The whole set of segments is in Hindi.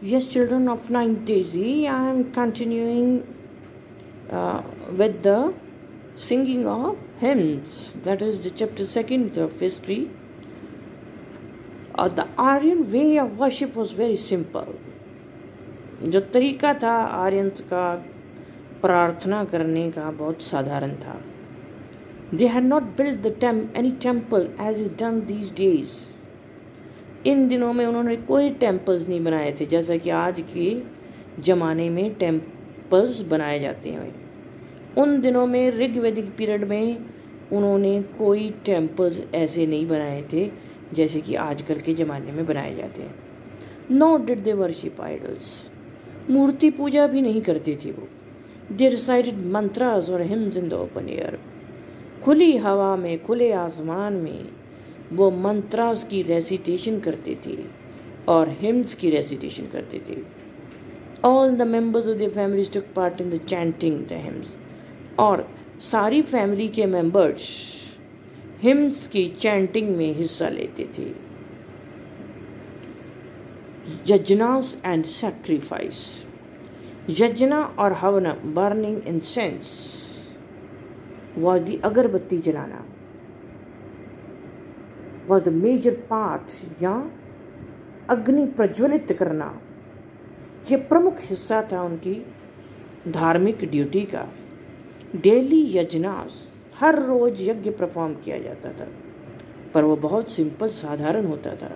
Yes, children of 9th Daisy, I am continuing with the singing of hymns. That is the chapter 2 of history. The Aryan way of worship was very simple. जो तरीका था आर्यंस का प्रार्थना करने का बहुत साधारण था. They had not built any temple as is done these days. इन दिनों में उन्होंने कोई टेम्पल्स नहीं बनाए थे जैसा कि आज के ज़माने में टेम्पल्स बनाए जाते हैं. उन दिनों में ऋग्वैदिक पीरियड में उन्होंने कोई टेम्पल्स ऐसे नहीं बनाए थे जैसे कि आजकल के ज़माने में बनाए जाते हैं. Not did they worship idols. मूर्ति पूजा भी नहीं करते थे वो. दे रिसाइटेड मंत्रास और hymns in the open air. खुली हवा में, खुले आसमान में वो मंत्रास की रेसिटेशन करते थे और हिम्स की रेसिटेशन करते थे. All the members of the families took part in the chanting the hymns. और सारी फैमिली के मेंबर्स हिम्स की चैंटिंग में हिस्सा लेते थे. Yajnas and sacrifice. यज्ञ और हवन, बर्निंग इंसेंस, वॉज द अगरबत्ती जलाना, वॉज द मेजर पार्ट या अग्नि प्रज्वलित करना. ये प्रमुख हिस्सा था उनकी धार्मिक ड्यूटी का. डेली यज्ञास, हर रोज यज्ञ परफॉर्म किया जाता था पर वो बहुत सिंपल साधारण होता था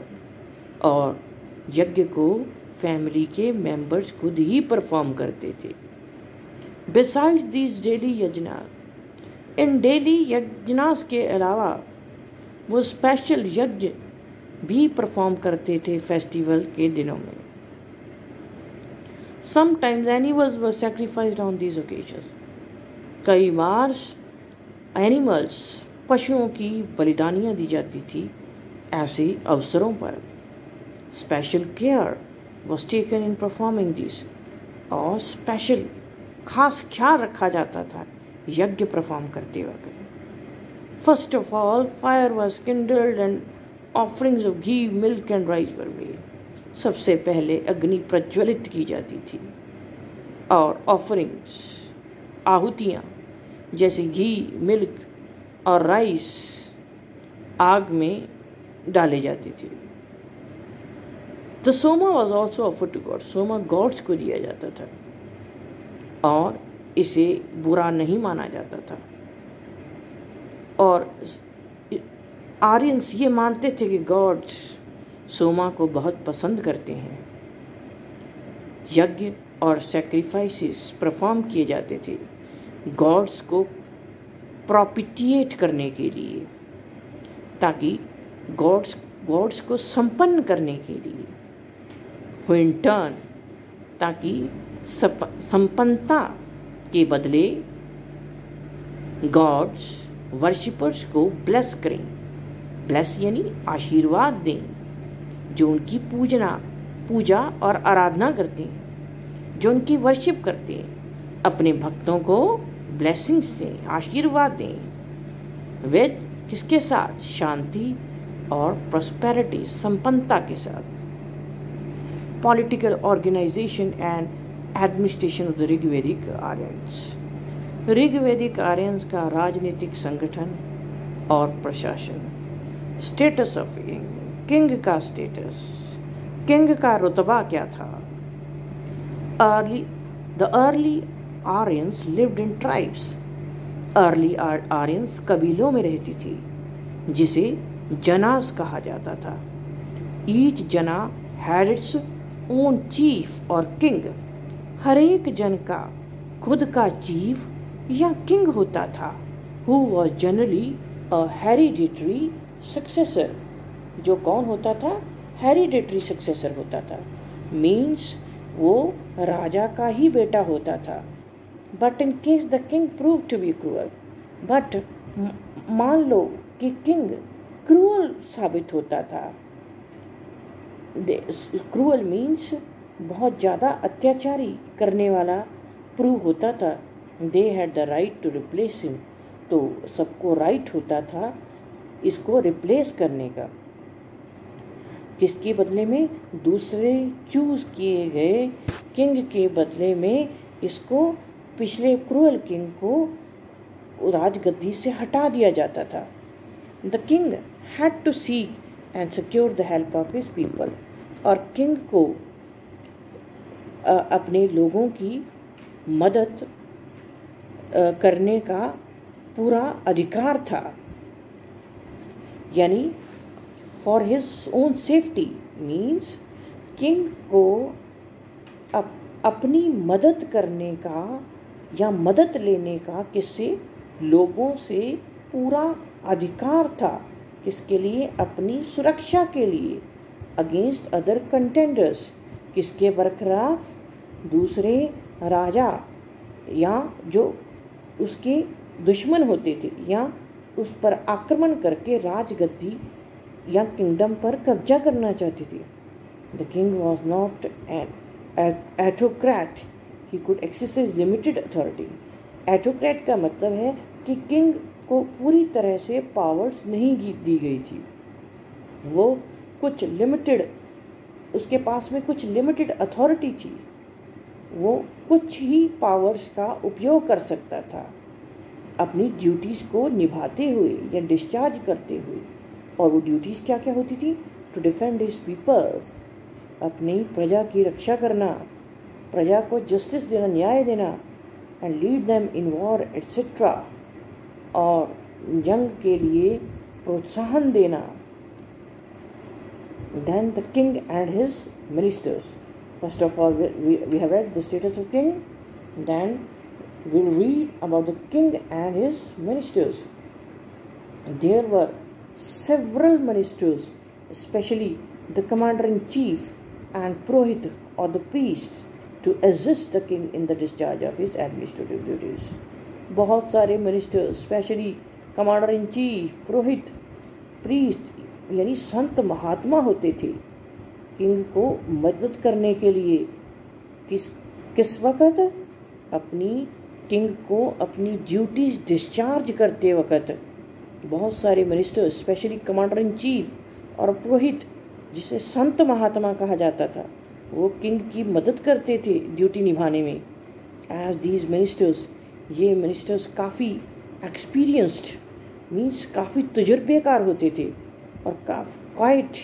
और यज्ञ को फैमिली के मेंबर्स खुद ही परफॉर्म करते थे. Besides these daily yajnas, in daily yajnas के अलावा वो स्पेशल यज्ञ भी परफॉर्म करते थे फेस्टिवल के दिनों में. Sometimes animals were sacrificed on these occasion. कई बार एनिमल्स, पशुओं की बलिदानियाँ दी जाती थी ऐसे अवसरों पर. Special care was taken in performing this. और स्पेशल खास ख्याल रखा जाता था यज्ञ परफॉर्म करते वक्त. First of all, fire was kindled and offerings of ghee, milk and rice were made. सबसे पहले अग्नि प्रज्वलित की जाती थी और ऑफरिंग्स, आहुतियाँ जैसे घी, मिल्क और राइस आग में डाले जाती थी. The soma was also offered to God. सोमा गॉड्स को दिया जाता था और इसे बुरा नहीं माना जाता था. और आर्यंस ये मानते थे कि गॉड सोमा को बहुत पसंद करते हैं. यज्ञ और सैक्रिफाइसेस परफॉर्म किए जाते थे गॉड्स को प्रोपिटिएट करने के लिए, ताकि गॉड्स को संपन्न करने के लिए. हो इन टर्न, ताकि संपन्नता के बदले गॉड्स वर्शिपर्स को ब्लेस करें. ब्लेस यानी आशीर्वाद दें. जो उनकी पूजा और आराधना करते हैं, जो उनकी वर्शिप करते हैं, अपने भक्तों को ब्लेसिंग्स दें, आशीर्वाद दें. विद किसके साथ? शांति और प्रॉस्पेरिटी, संपन्नता के साथ. Political organisation and administration of the Rigvedic Aryans. Rigvedic Aryans का राजनीतिक संगठन और प्रशासन. स्टेटस ऑफ किंग का स्टेटस, किंग का रुतबा क्या था? The early Aryans lived in tribes. Early Aryans कबीलों में रहती थी जिसे जनास कहा जाता था. ईच जना हैड इट्स ओन चीफ और किंग. हर एक जन का खुद का चीफ या किंग होता था. Who was generally a hereditary successor. जो कौन होता था? हेरिडिटरी सक्सेसर होता था. मीन्स वो राजा का ही बेटा होता था. But in case the king prove to be cruel. But मान लो कि किंग क्रूअल साबित होता था. क्रूअल मीन्स बहुत ज़्यादा अत्याचारी करने वाला प्रूव होता था. They had the right to replace him. तो सबको राइट होता था इसको रिप्लेस करने का. किसके बदले में? दूसरे चूज किए गए किंग के बदले में इसको पिछले क्रूअल किंग को राजगद्दी से हटा दिया जाता था। The king had to seek and secure the help of his people. और किंग को अपने लोगों की मदद करने का पूरा अधिकार था। यानी for his own safety means king को अपनी मदद करने का या मदद लेने का किससे? लोगों से पूरा अधिकार था। किसके लिए? अपनी सुरक्षा के लिए, अगेंस्ट अदर कंटेंडर्स। किसके बरखलाफ? दूसरे राजा या जो उसके दुश्मन होते थे या उस पर आक्रमण करके राजगद्दी या किंगडम पर कब्जा करना चाहते थे। The king was not an autocrat, he could exercise limited authority. Autocrat का मतलब है कि किंग को पूरी तरह से पावर्स नहीं दी गई थी, वो कुछ लिमिटेड, उसके पास में कुछ लिमिटेड अथॉरिटी थी, वो कुछ ही पावर्स का उपयोग कर सकता था अपनी ड्यूटीज़ को निभाते हुए या डिस्चार्ज करते हुए। और वो ड्यूटीज़ क्या क्या होती थी? टू डिफेंड हिज पीपल, अपनी प्रजा की रक्षा करना, प्रजा को जस्टिस देना, न्याय देना, and lead them in war etcetera, और जंग के लिए प्रोत्साहन देना। Then the king and his ministers. First of all we have read the status of king, then we'll read about the king and his ministers. There were several ministers, especially the commander-in-chief and Purohit or the priest, to assist the king in the discharge of his administrative duties. बहुत सारे minister, specially commander in chief, Purohit, priest यानी संत महात्मा होते थे किंग को मदद करने के लिए। किस वक्त? अपनी किंग को अपनी ड्यूटीज डिस्चार्ज करते वक्त बहुत सारे minister, specially commander in chief और पुरोहित, जिसे संत महात्मा कहा जाता था, वो किंग की मदद करते थे ड्यूटी निभाने में। एज दीज मिनिस्टर्स, ये मिनिस्टर्स काफ़ी एक्सपीरियंस्ड मीन्स काफ़ी तजुर्बेकार होते थे और क्वाइट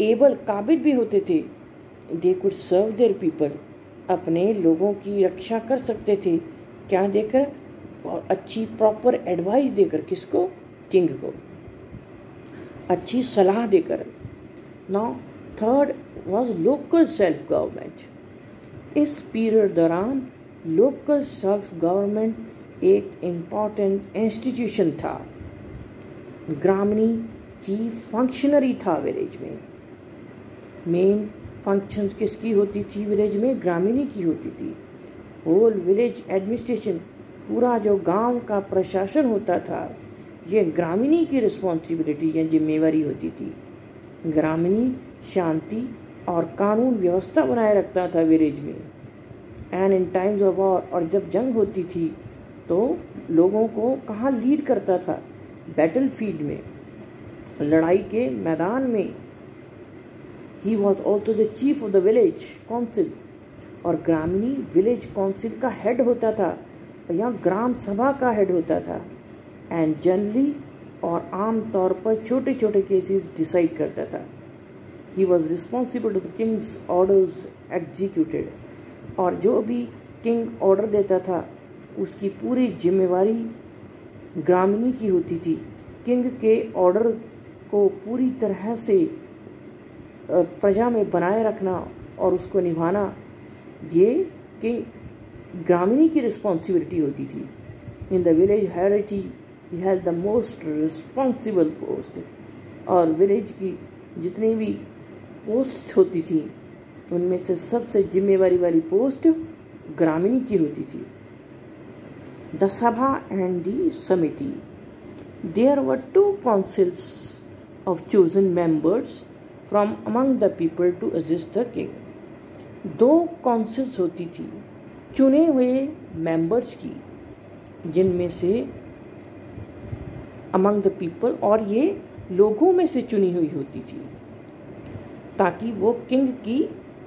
एबल, काबिल भी होते थे। They could serve their people, अपने लोगों की रक्षा कर सकते थे। क्या देकर? और अच्छी प्रॉपर एडवाइस देकर। किसको? किंग को अच्छी सलाह देकर। Now third was local self government. इस पीरियड दौरान लोकल सेल्फ गवर्नमेंट एक इम्पॉर्टेंट इंस्टीट्यूशन था। ग्रामीणी चीफ फंक्शनरी था विलेज में। मेन फंक्शन किसकी होती थी विलेज में? ग्रामीणी की होती थी। होल विलेज एडमिनिस्ट्रेशन, पूरा जो गांव का प्रशासन होता था, ये ग्रामीणी की रिस्पॉन्सिबिलिटी या जिम्मेवारी होती थी। ग्रामीणी शांति और कानून व्यवस्था बनाए रखता था विलेज में। And in times of war, और जब जंग होती थी तो लोगों को कहाँ लीड करता था? बैटल फील्ड में, लड़ाई के मैदान में। He was also the chief of the village council, और ग्रामीणी विलेज काउंसिल का हेड होता था या ग्राम सभा का हेड होता था। एंड जनरली और आम तौर पर छोटे छोटे केसेस डिसाइड करता था। He was responsible to the king's orders executed, और जो भी किंग ऑर्डर देता था उसकी पूरी जिम्मेवारी ग्रामीणी की होती थी। किंग के ऑर्डर को पूरी तरह से प्रजा में बनाए रखना और उसको निभाना, ये किंग ग्रामीणी की रिस्पॉन्सिबिलिटी होती थी। In the village hierarchy he had the most responsible post, और विलेज की जितनी भी पोस्ट होती थी उनमें से सबसे जिम्मेवारी वाली पोस्ट ग्रामीणी की होती थी। The Sabha and the Samiti. There were 2 councils of chosen members from among the people to assist the king. 2 councils होती थी चुने हुए मेंबर्स की, जिनमें से अमंग द पीपल, और ये लोगों में से चुनी हुई होती थी। ताकि वो किंग की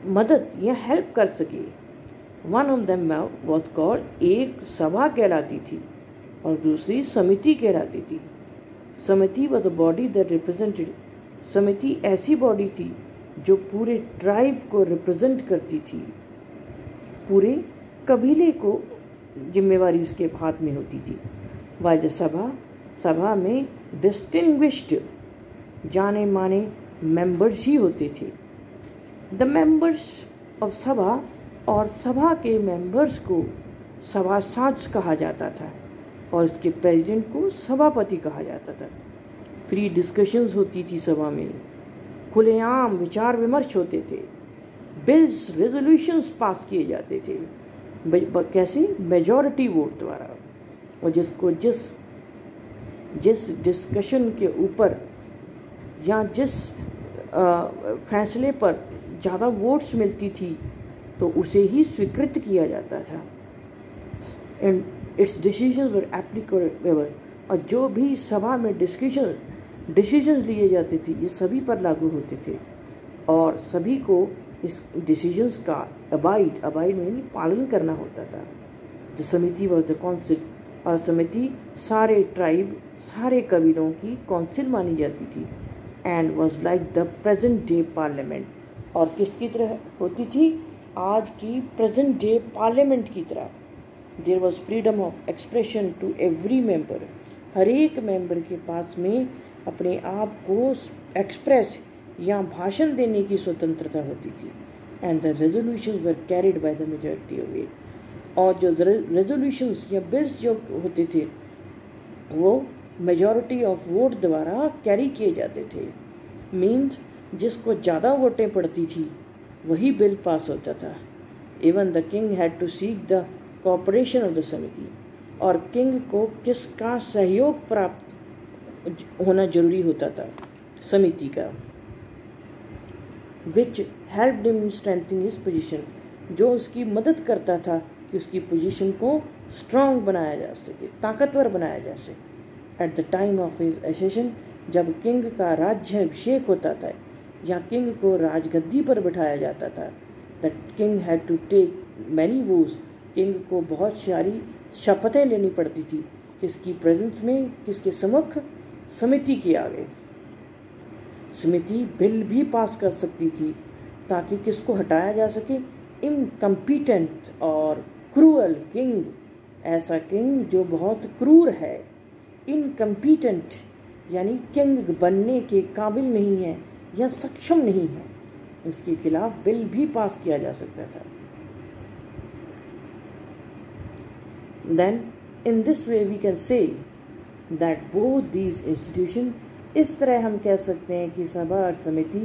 मदद या हेल्प कर सके। One of them was called, एक सभा कहलाती थी और दूसरी समिति कहलाती थी। समिति was the body that represented, समिति ऐसी बॉडी थी जो पूरे ट्राइब को रिप्रेजेंट करती थी, पूरे कबीले को जिम्मेवारी उसके हाथ में होती थी। वाज सभा, सभा में डिस्टिंग्विश्ड जाने माने मेंबर्स ही होते थे। द मेंबर्स ऑफ सभा, और सभा के मेंबर्स को सभासद कहा जाता था और उसके प्रेसिडेंट को सभापति कहा जाता था। फ्री डिस्कशंस होती थी सभा में, खुलेआम विचार विमर्श होते थे, बिल्स रेजोल्यूशंस पास किए जाते थे। कैसे? मेजॉरिटी वोट द्वारा। और जिसको जिस डिस्कशन के ऊपर या जिस फैसले पर ज़्यादा वोट्स मिलती थी तो उसे ही स्वीकृत किया जाता था। And it's decisions were applicable, और जो भी सभा में डिसीजंस लिए जाते थे ये सभी पर लागू होते थे और सभी को इस डिसीजंस का अबाइड में पालन करना होता था। द समिति वॉज द काउंसिल, और समिति सारे ट्राइब, सारे कबीलों की काउंसिल मानी जाती थी। And was like the present day parliament, और किसकी तरह होती थी? आज की प्रेजेंट डे पार्लियामेंट की तरह। There was freedom of expression to every member, हर एक मेंबर के पास में अपने आप को एक्सप्रेस या भाषण देने की स्वतंत्रता होती थी। And the resolutions were carried by the majority of it, और जो रेजोल्यूशंस या बिल्स जो होते थे वो मेजॉरिटी ऑफ वोट द्वारा कैरी किए जाते थे। मीन्स जिसको ज़्यादा वोटें पड़ती थी वही बिल पास होता था। Even the king had to seek the cooperation of the Samiti, और किंग को किसका सहयोग प्राप्त होना जरूरी होता था? समिति का। Which helped him strengthen his position, जो उसकी मदद करता था कि उसकी पोजीशन को स्ट्रांग बनाया जा सके, ताकतवर बनाया जा सके। At the time of his accession, जब किंग का राज्य अभिषेक होता था या किंग को राजगद्दी पर बिठाया जाता था, the king had to take many vows, king को बहुत सारी शपथें लेनी पड़ती थी। किसकी प्रेजेंस में? किसके सम्मुख? समिति के आगे। समिति बिल भी पास कर सकती थी ताकि किसको हटाया जा सके? इनकम्पिटेंट और क्रूअल किंग, ऐसा किंग जो बहुत क्रूर है। इनकम्पिटेंट यानी किंग बनने के काबिल नहीं है या सक्षम नहीं है, उसके खिलाफ बिल भी पास किया जा सकता था। Then in this way we can say that both these institutions, इस तरह हम कह सकते हैं कि सभा और समिति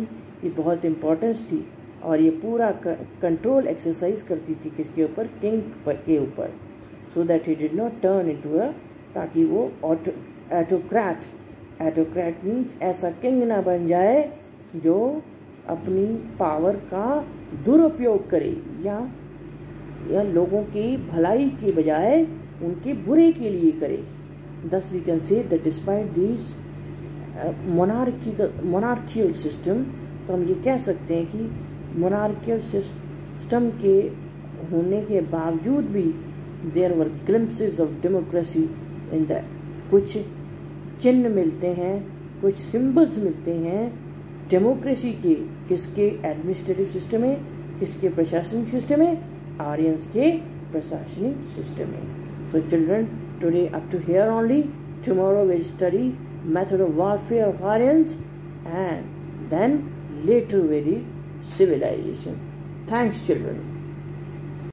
ये बहुत इम्पोर्टेंस थी और ये पूरा कंट्रोल एक्सरसाइज करती थी किसके ऊपर? किंग के ऊपर। So that he did not turn into a, ताकि वो एटोक्रेट मीन्स ऐसा किंग ना बन जाए जो अपनी पावर का दुरुपयोग करे या लोगों की भलाई के बजाय उनके बुरे के लिए करे। Thus we can say that despite these monarchical system, तो हम ये कह सकते हैं कि monarchical system के होने के बावजूद भी there were glimpses of democracy in that, कुछ चिन्ह मिलते हैं, कुछ सिंबल्स मिलते हैं डेमोक्रेसी के। किसके? एडमिनिस्ट्रेटिव सिस्टम में। किसके? प्रशासनिक सिस्टम में। आर्यंस के प्रशासनिक सिस्टम में। So children, today up to here only. Tomorrow we'll study method of warfare of Aryans and then later very civilization. Thanks children.